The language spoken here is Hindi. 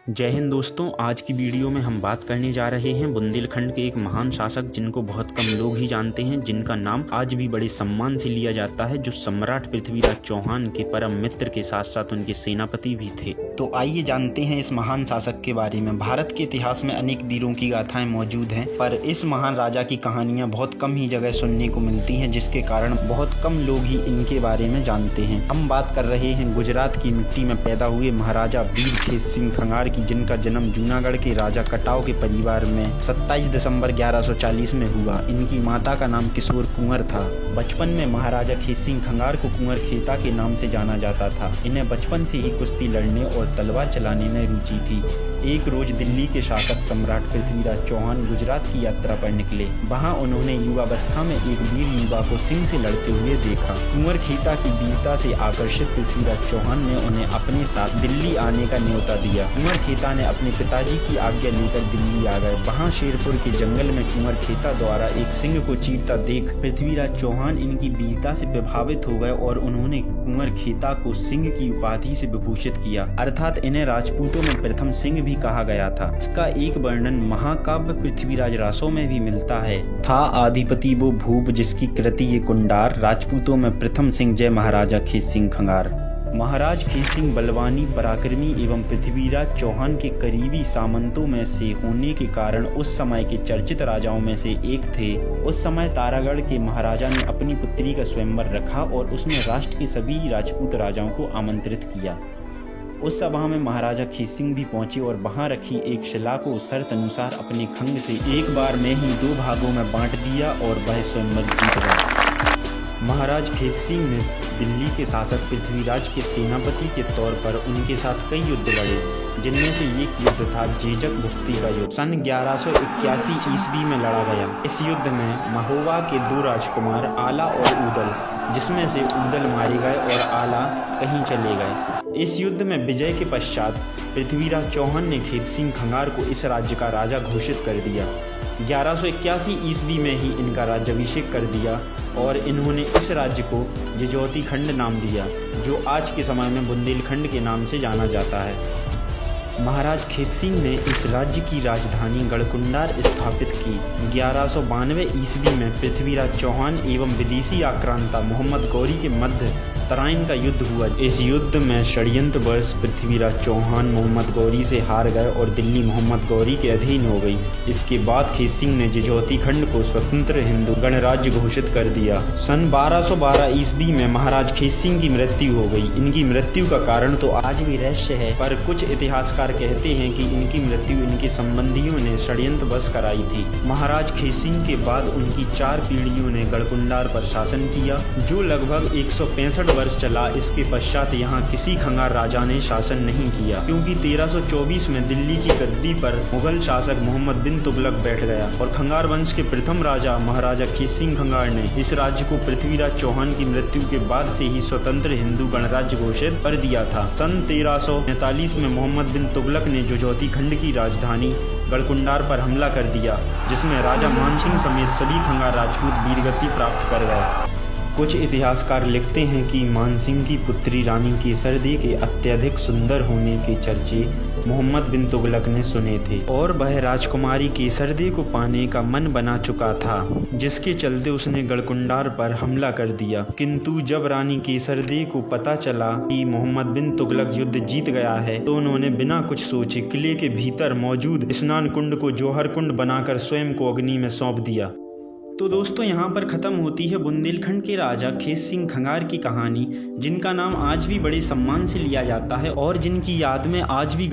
जय हिंद दोस्तों। आज की वीडियो में हम बात करने जा रहे हैं बुंदेलखंड के एक महान शासक जिनको बहुत कम लोग ही जानते हैं, जिनका नाम आज भी बड़े सम्मान से लिया जाता है, जो सम्राट पृथ्वीराज चौहान के परम मित्र के साथ साथ उनके सेनापति भी थे। तो आइए जानते हैं इस महान शासक के बारे में। भारत के इतिहास में अनेक वीरों की गाथाएं मौजूद हैं, पर इस महान राजा की कहानियां बहुत कम ही जगह सुनने को मिलती हैं, जिसके कारण बहुत कम लोग ही इनके बारे में जानते हैं। हम बात कर रहे हैं गुजरात की मिट्टी में पैदा हुए महाराजा वीर खेत सिंह खंगार की, जिनका जन्म जूनागढ़ के राजा कटाव के परिवार में 27 दिसंबर 1140 में हुआ। इनकी माता का नाम किशोर कुंवर था। बचपन में महाराजा खेत सिंह खंगार को कुंवर खेता के नाम से जाना जाता था। इन्हें बचपन से ही कुश्ती लड़ने और तलवार चलाने में रुचि थी। एक रोज दिल्ली के शासक सम्राट पृथ्वीराज चौहान गुजरात की यात्रा पर निकले। वहां उन्होंने युवावस्था में एक वीर युवा को सिंह से लड़ते हुए देखा। कुंवर खेता की वीरता से आकर्षित पृथ्वीराज चौहान ने उन्हें अपने साथ दिल्ली आने का न्योता दिया। कुंवर खेता ने अपने पिताजी की आज्ञा लेकर दिल्ली आ गए। वहां शेरपुर के जंगल में कुंवर खेता द्वारा एक सिंह को चीरता देख पृथ्वीराज चौहान इनकी वीरता से प्रभावित हो गए और उन्होंने कुंवर खेता को सिंह की उपाधि से विभूषित किया, अर्थात इन्हें राजपूतों में प्रथम सिंह भी कहा गया था। इसका एक वर्णन महाकाव्य पृथ्वीराज रासो में भी मिलता है। था आधिपति वो भूप जिसकी कृति ये कुंडार, राजपूतों में प्रथम सिंह जय महाराजा खेत सिंह खंगार। महाराज खेत सिंह बलवानी, पराक्रमी एवं पृथ्वीराज चौहान के करीबी सामंतों में से होने के कारण उस समय के चर्चित राजाओं में से एक थे। उस समय तारागढ़ के महाराजा ने अपनी पुत्री का स्वयंवर रखा और उसमें राष्ट्र के सभी राजपूत राजाओं को आमंत्रित किया। उस सभा में महाराजा खेत सिंह भी पहुंचे और वहां रखी एक शिला को शर्त अनुसार अपने खंग से एक बार में ही 2 भागों में बांट दिया और वह स्वयंवर जीत गया। महाराज खेत सिंह ने दिल्ली के शासक पृथ्वीराज के सेनापति के तौर पर उनके साथ कई युद्ध लड़े, जिनमें से एक युद्ध था जेजक भुक्ति का युद्ध। सन 1181 ईस्वी में लड़ा गया। इस युद्ध में महोबा के 2 राजकुमार आला और उदल, जिसमें से उदल मारे गए और आला कहीं चले गए। इस युद्ध में विजय के पश्चात पृथ्वीराज चौहान ने खेत सिंह खंगार को इस राज्य का राजा घोषित कर दिया। 1181 ईस्वी में ही इनका राज्याभिषेक कर दिया और इन्होंने इस राज्य को जजौती खंड नाम दिया, जो आज के समय में बुंदेलखंड के नाम से जाना जाता है। महाराज खेत सिंह ने इस राज्य की राजधानी गढ़कुंडार स्थापित की। 1192 ईस्वी में पृथ्वीराज चौहान एवं विदेशी आक्रांता मोहम्मद गौरी के मध्य तराइन का युद्ध हुआ। इस युद्ध में षड्यंत्रवश पृथ्वीराज चौहान मोहम्मद गौरी से हार गए और दिल्ली मोहम्मद गौरी के अधीन हो गई। इसके बाद खेत सिंह ने जजौती खंड को स्वतंत्र हिंदू गणराज्य घोषित कर दिया। सन 1212 ईस्वी में महाराज खेत सिंह की मृत्यु हो गई। इनकी मृत्यु का कारण तो आज भी रहस्य है, पर कुछ इतिहासकार कहते हैं कि इनकी मृत्यु इनके संबंधियों ने षड्यंत्रवश कराई थी। महाराज खेत सिंह के बाद उनकी 4 पीढ़ियों ने गढ़कुंडार पर शासन किया, जो लगभग 165 वर्ष चला। इसके पश्चात यहाँ किसी खंगार राजा ने शासन नहीं किया, क्योंकि 1324 में दिल्ली की गद्दी पर मुगल शासक मोहम्मद बिन तुगलक बैठ गया और खंगार वंश के प्रथम राजा महाराजा खेत सिंह खंगार ने इस राज्य को पृथ्वीराज चौहान की मृत्यु के बाद से ही स्वतंत्र हिंदू गणराज्य घोषित कर दिया था। सन 1343 में मोहम्मद बिन तुगलक ने जजौती खंड की राजधानी गढ़कुंडार पर हमला कर दिया, जिसमें राजा मानसिंह समेत सभी खंगार राजपूत वीरगति प्राप्त कर गए। कुछ इतिहासकार लिखते हैं कि मानसिंह की पुत्री रानी केसरदे के अत्यधिक सुंदर होने के चर्चे मोहम्मद बिन तुगलक ने सुने थे और वह राजकुमारी केसरदे को पाने का मन बना चुका था, जिसके चलते उसने गढ़कुंडार पर हमला कर दिया। किंतु जब रानी केसरदे को पता चला कि मोहम्मद बिन तुगलक युद्ध जीत गया है, तो उन्होंने बिना कुछ सोचे किले के भीतर मौजूद स्नान कुंड को जौहर कुंड बनाकर स्वयं को अग्नि में सौंप दिया। तो दोस्तों, यहाँ पर ख़त्म होती है बुंदेलखंड के राजा खेत सिंह खंगार की कहानी, जिनका नाम आज भी बड़े सम्मान से लिया जाता है और जिनकी याद में आज भी